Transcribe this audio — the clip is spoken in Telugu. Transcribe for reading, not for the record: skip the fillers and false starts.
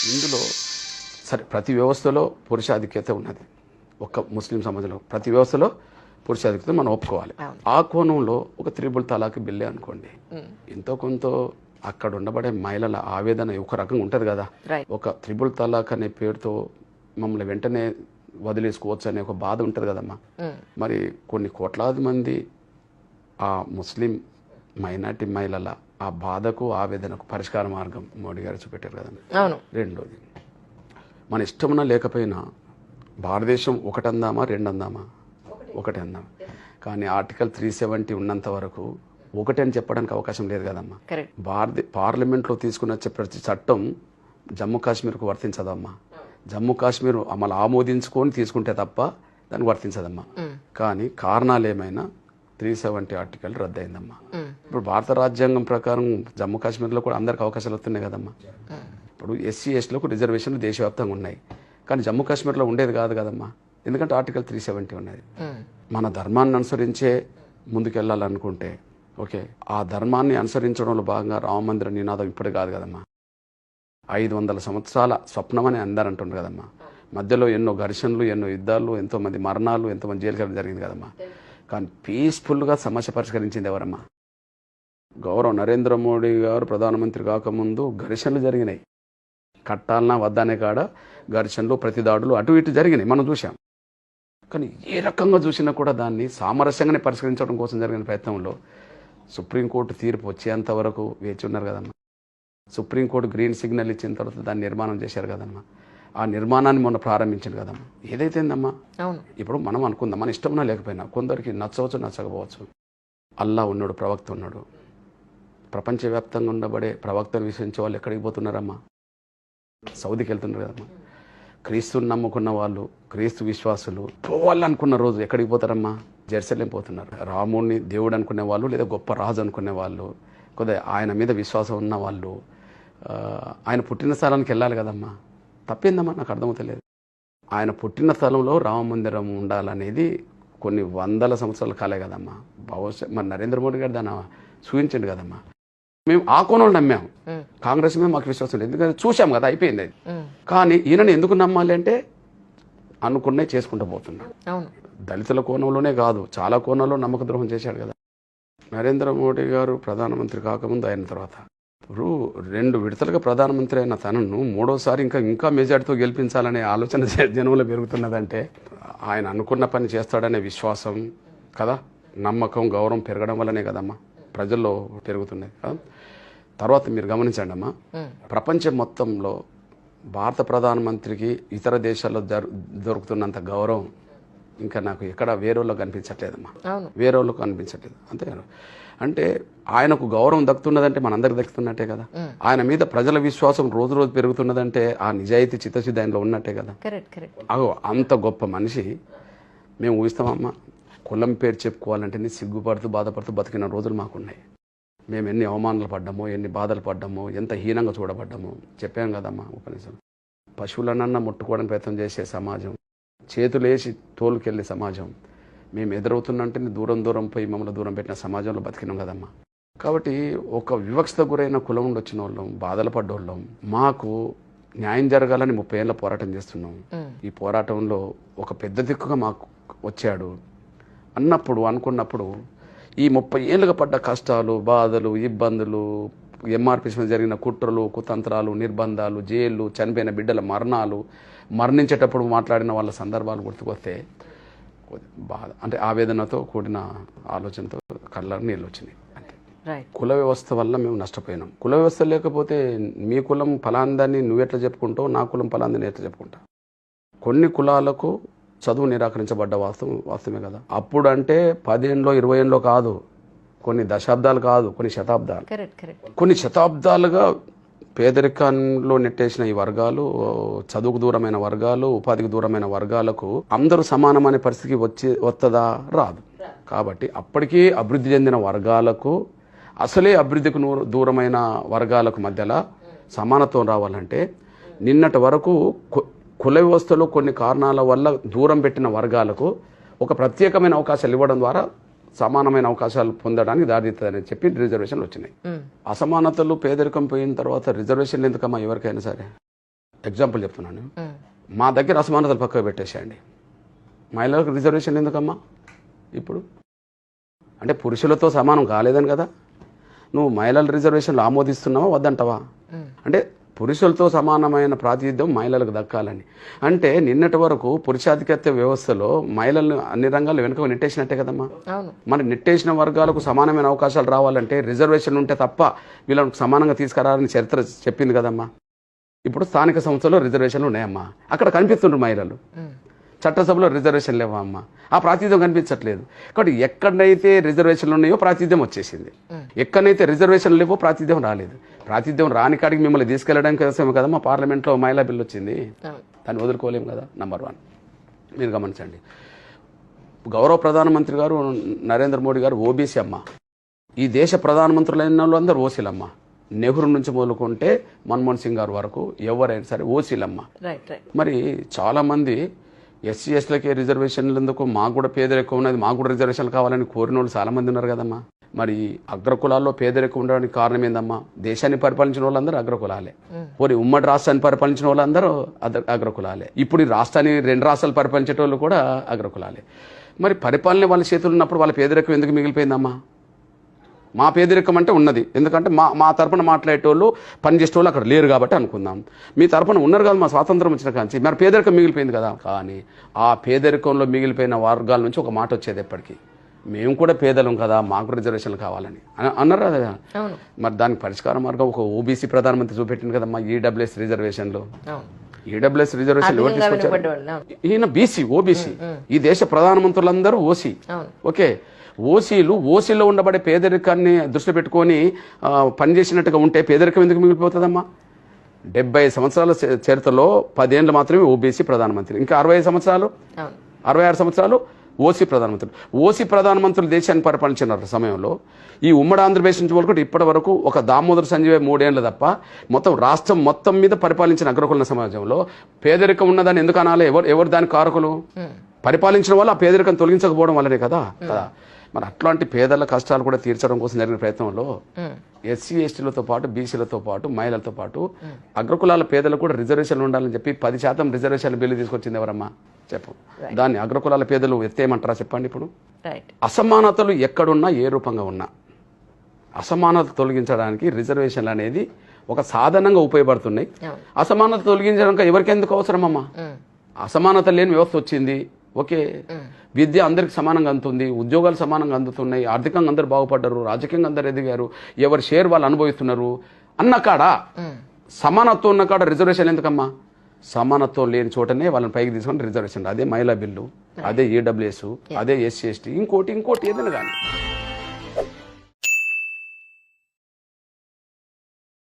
ఇందులో సరే ప్రతి వ్యవస్థలో పురుషాధిక్యత ఉన్నది. ఒక్క ముస్లిం సమాజంలో ప్రతి వ్యవస్థలో పురుషాధిక్యత మనం ఒప్పుకోవాలి. ఆ కోణంలో ఒక త్రిబుల్ తలాక్ బిల్లే అనుకోండి, ఎంతో కొంత అక్కడ ఉండబడే మహిళల ఆవేదన ఒక రకంగా ఉంటుంది కదా. ఒక త్రిబుల్ తలాక్ అనే పేరుతో మమ్మల్ని వెంటనే వదిలేసుకోవచ్చు అనే ఒక బాధ ఉంటుంది కదమ్మా. మరి కొన్ని కోట్లాది మంది ఆ ముస్లిం మైనార్టీ మహిళల ఆ బాధకు ఆవేదనకు పరిష్కార మార్గం మోడీ గారు చూపెట్టారు కదమ్మా. రెండోది, మన ఇష్టమున్నా లేకపోయినా భారతదేశం ఒకటందామా రెండందామా? ఒకటి అందామా. కానీ ఆర్టికల్ 370 ఉన్నంత వరకు ఒకటి అని చెప్పడానికి అవకాశం లేదు కదమ్మా. పార్లమెంట్లో తీసుకున్న ప్రతి చట్టం జమ్మూ కాశ్మీర్కు వర్తించదమ్మా. జమ్మూ కాశ్మీర్ అమలు ఆమోదించుకొని తీసుకుంటే తప్ప దానికి వర్తించదమ్మా. కానీ కారణాలు ఏమైనా 370 ఆర్టికల్ రద్దయిందమ్మా. ఇప్పుడు భారత రాజ్యాంగం ప్రకారం జమ్మూ కాశ్మీర్లో కూడా అందరికి అవకాశాలు వస్తున్నాయి కదమ్మా. ఇప్పుడు ఎస్సీ ఎస్టీలకు రిజర్వేషన్లు దేశవ్యాప్తంగా ఉన్నాయి, కానీ జమ్మూ కాశ్మీర్లో ఉండేది కాదు కదమ్మా. ఎందుకంటే ఆర్టికల్ 370 ఉన్నది. మన ధర్మాన్ని అనుసరించే ముందుకెళ్లాలనుకుంటే ఓకే, ఆ ధర్మాన్ని అనుసరించడంలో భాగంగా రామ మందిర నినాదం ఇప్పుడు కాదు కదమ్మా. 500 సంవత్సరాల స్వప్నం అని అందరు అంటున్నారు కదమ్మా. మధ్యలో ఎన్నో ఘర్షణలు, ఎన్నో యుద్ధాలు, ఎంతోమంది మరణాలు, ఎంతోమంది జైలుకి జరిగింది కదమ్మా. కానీ పీస్ఫుల్గా సమస్య పరిష్కరించింది ఎవరమ్మా? గౌరవ నరేంద్ర మోడీ గారు ప్రధానమంత్రి కాకముందు ఘర్షణలు జరిగినాయి. కట్టాలన్నా వద్దనే కాడ ఘర్షణలు, ప్రతిదాడులు అటు ఇటు జరిగినాయి, మనం చూసాం. కానీ ఏ రకంగా చూసినా కూడా దాన్ని సామరస్యంగానే పరిష్కరించడం కోసం జరిగిన ప్రయత్నంలో సుప్రీంకోర్టు తీర్పు వచ్చేంత వరకు వేచి ఉన్నారు కదమ్మా. సుప్రీంకోర్టు గ్రీన్ సిగ్నల్ ఇచ్చిన తర్వాత దాన్ని నిర్మాణం చేశారు కదమ్మా. ఆ నిర్మాణాన్ని మొన్న ప్రారంభించింది కదమ్మా. ఏదైతేందమ్మా, ఇప్పుడు మనం అనుకుందాం, మన ఇష్టంనా లేకపోయినా కొందరికి నచ్చవచ్చు, నచ్చకపోవచ్చు. అల్లా ఉన్నాడు, ప్రవక్త ఉన్నాడు. ప్రపంచవ్యాప్తంగా ఉండబడే ప్రవక్తను విశ్వసించే వాళ్ళు ఎక్కడికి పోతున్నారమ్మా? సౌదీకి వెళ్తున్నారు కదమ్మా. క్రీస్తుని నమ్ముకున్న వాళ్ళు, క్రీస్తు విశ్వాసులు పోవాలనుకున్న రోజు ఎక్కడికి పోతారమ్మా? జెరూసలేం పోతున్నారు. రాముడిని దేవుడు అనుకునే వాళ్ళు, లేదా గొప్ప రాజు అనుకునే వాళ్ళు, కొద్దిగా ఆయన మీద విశ్వాసం ఉన్న వాళ్ళు ఆయన పుట్టిన స్థలానికి వెళ్ళాలి కదమ్మా. తప్పేందమ్మా? నాకు అర్థమవుతలేదు. ఆయన పుట్టిన స్థలంలో రామ మందిరం ఉండాలనేది కొన్ని వందల సంవత్సరాల కాలే కదమ్మా. భవిష్యత్ మరి నరేంద్ర మోడీ గారు దాన్ని చూపించండి కదమ్మా. మేము ఆ కోణంలో నమ్మాము. కాంగ్రెస్ మీద మాకు విశ్వాసం లేదు, ఎందుకంటే చూసాం కదా, అయిపోయింది అది. కానీ ఈయనని ఎందుకు నమ్మాలి అంటే అనుకునే చేసుకుంటూ పోతున్నాడు. దళితుల కోణంలోనే కాదు, చాలా కోణాల్లో నమ్మక ద్రోహం చేశాడు కదా నరేంద్ర మోడీ గారు. ప్రధానమంత్రి కాకముందు అయిన తర్వాత ఇప్పుడు 2 విడతలుగా ప్రధానమంత్రి అయిన తనను మూడోసారి ఇంకా మెజార్టీతో గెలిపించాలనే ఆలోచన జనంలో పెరుగుతున్నదంటే ఆయన అనుకున్న పని చేస్తాడనే విశ్వాసం కదా, నమ్మకం, గౌరవం పెరగడం వల్లనే కదమ్మా ప్రజల్లో పెరుగుతున్నాయి కదా. తర్వాత మీరు గమనించండి అమ్మా, ప్రపంచం మొత్తంలో భారత ప్రధానమంత్రికి ఇతర దేశాల్లో దొరుకుతున్నంత గౌరవం ఇంకా నాకు ఎక్కడ వేరేలో కనిపించట్లేదమ్మా. వేరేలో కనిపించట్లేదు. అంతే అంటే ఆయనకు గౌరవం దక్కుతున్నదంటే మనందరికి దక్కుతున్నట్టే కదా. ఆయన మీద ప్రజల విశ్వాసం రోజు రోజు పెరుగుతున్నదంటే ఆ నిజాయితీ చిత్తశుద్ధి ఆయనలో ఉన్నట్టే కదా. అగో అంత గొప్ప మనిషి మేము ఊహిస్తామమ్మా. కులం పేరు చెప్పుకోవాలంటే సిగ్గుపడుతూ బాధపడుతూ బతికిన రోజులు మాకున్నాయి. మేము ఎన్ని అవమానాలు పడ్డామో, ఎన్ని బాధలు పడ్డామో, ఎంత హీనంగా చూడబడ్డామో చెప్పాం కదమ్మా ఉపన్యాసం. పశువులనన్నా ముట్టుకోవడానికి ప్రయత్నం చేసే సమాజం, చేతులేసి తోలుకెళ్ళే సమాజం, మేము ఎదురవుతున్నంటే దూరం పోయి మమ్మల్ని దూరం పెట్టిన సమాజంలో బతికినాం కదమ్మా. కాబట్టి ఒక వివక్షత గురైన కులం నుండి వచ్చిన వాళ్ళం, బాధలు పడ్డోళ్ళం, మాకు న్యాయం జరగాలని 30 ఏళ్ళ పోరాటం చేస్తున్నాం. ఈ పోరాటంలో ఒక పెద్ద దిక్కుగా మాకు వచ్చాడు అనుకున్నప్పుడు ఈ 30 ఏళ్ళుగా పడ్డ కష్టాలు, బాధలు, ఇబ్బందులు, ఎంఆర్పీస్ మీద జరిగిన కుట్రలు, కుతంత్రాలు, నిర్బంధాలు, జైళ్ళు, చనిపోయిన బిడ్డల మరణాలు, మరణించేటప్పుడు మాట్లాడిన వాళ్ళ సందర్భాలు గుర్తుకొస్తే బాధ, అంటే ఆవేదనతో కూడిన ఆలోచనతో కళ్ళ నీళ్ళు వచ్చినాయి. అంటే కుల వ్యవస్థ వల్ల మేము నష్టపోయినాం. కుల వ్యవస్థ లేకపోతే మీ కులం ఫలాందాన్ని నువ్వెట్లా చెప్పుకుంటావు, నా కులం ఫలాందని ఎట్లా చెప్పుకుంటా. కొన్ని కులాలకు చదువు నిరాకరించబడ్డ వాస్తవమే కదా. అప్పుడు అంటే 10 ఏళ్ళలో 20 ఏళ్ళలో కాదు, కొన్ని దశాబ్దాలు కాదు, కొన్ని శతాబ్దాలుగా పేదరికంలో నెట్టేసిన ఈ వర్గాలు, చదువుకు దూరమైన వర్గాలు, ఉపాధికి దూరమైన వర్గాలకు అందరూ సమానమైన పరిస్థితికి వస్తుందా? రాదు. కాబట్టి అప్పటికీ అభివృద్ధి చెందిన వర్గాలకు, అసలే అభివృద్ధికి దూరమైన వర్గాలకు మధ్యలో సమానత్వం రావాలంటే నిన్నటి వరకు కుల వ్యవస్థలో కొన్ని కారణాల వల్ల దూరం పెట్టిన వర్గాలకు ఒక ప్రత్యేకమైన అవకాశాలు ఇవ్వడం ద్వారా సమానమైన అవకాశాలు పొందడానికి దారితీస్తుందని చెప్పి రిజర్వేషన్లు వచ్చినాయి. అసమానతలు, పేదరికం పోయిన తర్వాత రిజర్వేషన్లు ఎందుకమ్మా ఎవరికైనా సరే? ఎగ్జాంపుల్ చెప్తున్నాను. మా దగ్గర అసమానతలు పక్కకు పెట్టేసేయండి, మహిళలకు రిజర్వేషన్ ఎందుకమ్మా ఇప్పుడు? అంటే పురుషులతో సమానం కాలేదని కదా నువ్వు మహిళల రిజర్వేషన్లు ఆమోదిస్తున్నావా వద్దంటావా? అంటే పురుషులతో సమానమైన ప్రాతినిధ్యం మహిళలకు దక్కాలని. అంటే నిన్నటి వరకు పురుషాధిక్యత వ్యవస్థలో మహిళలను అన్ని రంగాల్లో వెనుక నెట్టేసినట్టే కదమ్మా. మరి నెట్టేసిన వర్గాలకు సమానమైన అవకాశాలు రావాలంటే రిజర్వేషన్ ఉంటే తప్ప వీళ్ళకు సమానంగా తీసుకురావాలని చరిత్ర చెప్పింది కదమ్మా. ఇప్పుడు స్థానిక సంస్థల్లో రిజర్వేషన్లు ఉన్నాయమ్మా, అక్కడ కనిపిస్తుండ్రు మహిళలు. చట్టసభలో రిజర్వేషన్ లేవా అమ్మా, ఆ ప్రాతినిధ్యం కనిపించట్లేదు. కాబట్టి ఎక్కడైతే రిజర్వేషన్లు ఉన్నాయో ప్రాతినిధ్యం వచ్చేసింది, ఎక్కడైతే రిజర్వేషన్లు లేవో ప్రాతినిధ్యం రాలేదు. ప్రాతినిధ్యం రాని కాడికి మిమ్మల్ని తీసుకెళ్ళడానికి కోసమే కదమ్మా పార్లమెంట్లో మహిళా బిల్లు వచ్చింది, దాన్ని వదులుకోలేము కదా. నంబర్ 1 మీరు గమనించండి, గౌరవ ప్రధానమంత్రి గారు నరేంద్ర మోడీ గారు ఓబీసీ అమ్మ. ఈ దేశ ప్రధానమంత్రులైన వాళ్ళు అందరూ ఓసీలమ్మ. నెహ్రూ నుంచి మొదలుకుంటే మన్మోహన్ సింగ్ గారు వరకు ఎవరైనా సరే ఓసీలమ్మ. మరి చాలామంది ఎస్సీ ఎస్టీలకే రిజర్వేషన్లు ఎందుకు, మాకు కూడా పేదరికం ఉన్నది, మాకు కూడా రిజర్వేషన్లు కావాలని కోరిన వాళ్ళు చాలామంది ఉన్నారు కదమ్మా. మరి అగ్రకులాల్లో పేదరికం ఉండడానికి కారణం ఏందమ్మా? దేశాన్ని పరిపాలించిన వాళ్ళందరూ అగ్రకులాలే, పోనీ ఉమ్మడి రాష్ట్రాన్ని పరిపాలించిన వాళ్ళందరూ అగ్రకులాలే, ఇప్పుడు ఈ రాష్ట్రాన్ని 2 రాష్ట్రాలు పరిపాలించే వాళ్ళు కూడా అగ్రకులాలే. మరి పరిపాలన వాళ్ళ చేతులు ఉన్నప్పుడు వాళ్ళ పేదరికం ఎందుకు మిగిలిపోయిందమ్మా? మా పేదరికం అంటే ఉన్నది, ఎందుకంటే మా తరపున మాట్లాడేటోళ్ళు పనిచేసేటోళ్ళు అక్కడ లేరు కాబట్టి అనుకుందాం. మీ తరపున ఉన్నారు కదా మా స్వాతంత్రం వచ్చిన కాంచి, మరి పేదరికం మిగిలిపోయింది కదా. కానీ ఆ పేదరికంలో మిగిలిపోయిన వర్గాల నుంచి ఒక మాట వచ్చేది ఎప్పటికీ, మేము కూడా పేదలం కదా, మాకు రిజర్వేషన్లు కావాలని అన్నారు కదా. మరి దానికి పరిష్కార మార్గం ఒక ఓబీసీ ప్రధానమంత్రి చూపెట్టింది కదమ్మా, ఈడబ్ల్యూఎస్ రిజర్వేషన్లు. ఈడబ్ల్యూఎస్ రిజర్వేషన్ ఎవరు తీసుకొచ్చారు? ఈయన బీసీ, ఓబీసీ. ఈ దేశ ప్రధానమంత్రులందరూ ఓసీ. ఓకే, ఓసీలో ఉండబడే పేదరికాన్ని దృష్టి పెట్టుకొని పనిచేసినట్టుగా ఉంటే పేదరికం ఎందుకు మిగిలిపోతుందమ్మా? 70 సంవత్సరాల చరిత్రలో 10 ఏళ్ళు మాత్రమే ఓబీసీ ప్రధానమంత్రి, ఇంకా 66 సంవత్సరాలు ఓసీ ప్రధానమంత్రులు. ఓసీ ప్రధానమంత్రులు దేశాన్ని పరిపాలించిన సమయంలో ఈ ఉమ్మడి ఆంధ్రప్రదేశ్ నుంచి వరకు ఇప్పటి వరకు ఒక దామోదర్ సంజయ్ 3 ఏళ్ళు తప్ప మొత్తం రాష్ట్రం మొత్తం మీద పరిపాలించిన అగ్రకుల సమాజంలో పేదరికం ఉన్నదాన్ని ఎందుకు అనాలి? ఎవరు దానికి కారకులు? పరిపాలించిన వాళ్ళు ఆ పేదరికం తొలగించకపోవడం వల్లనే కదా. మరి అట్లాంటి పేదల కష్టాలు కూడా తీర్చడం కోసం జరిగిన ప్రయత్నంలో ఎస్సీ ఎస్టీలతో పాటు బీసీలతో పాటు మహిళలతో పాటు అగ్రకులాల పేదలకు కూడా రిజర్వేషన్లు ఉండాలని చెప్పి 10% రిజర్వేషన్ బిల్లు తీసుకొచ్చింది ఎవరమ్మా చెప్పు. దాన్ని అగ్రకులాల పేదలు ఎత్తేయమంటారా చెప్పండి? ఇప్పుడు అసమానతలు ఎక్కడున్నా ఏ రూపంగా ఉన్నా అసమానత తొలగించడానికి రిజర్వేషన్లు అనేది ఒక సాధనంగా ఉపయోగపడుతున్నాయి. అసమానత తొలగించడానికి ఎవరికెందుకు అవసరమమ్మా? అసమానత లేని వ్యవస్థ వచ్చింది. ఓకే, విద్య అందరికి సమానంగా అందుతుంది, ఉద్యోగాలు సమానంగా అందుతున్నాయి, ఆర్థికంగా అందరు బాగుపడ్డారు, రాజకీయంగా అందరు ఎదిగారు, ఎవరి షేర్ వాళ్ళు అనుభవిస్తున్నారు అన్న కాడ సమానత్వం ఉన్న కాడ రిజర్వేషన్ ఎందుకమ్మా? సమానత్వం లేని చోటనే వాళ్ళని పైకి తీసుకొని రిజర్వేషన్. అదే మహిళా బిల్లు, అదే ఈడబ్ల్యూఎస్, అదే ఎస్సీ ఎస్టీ, ఇంకోటి ఏదైనా కానీ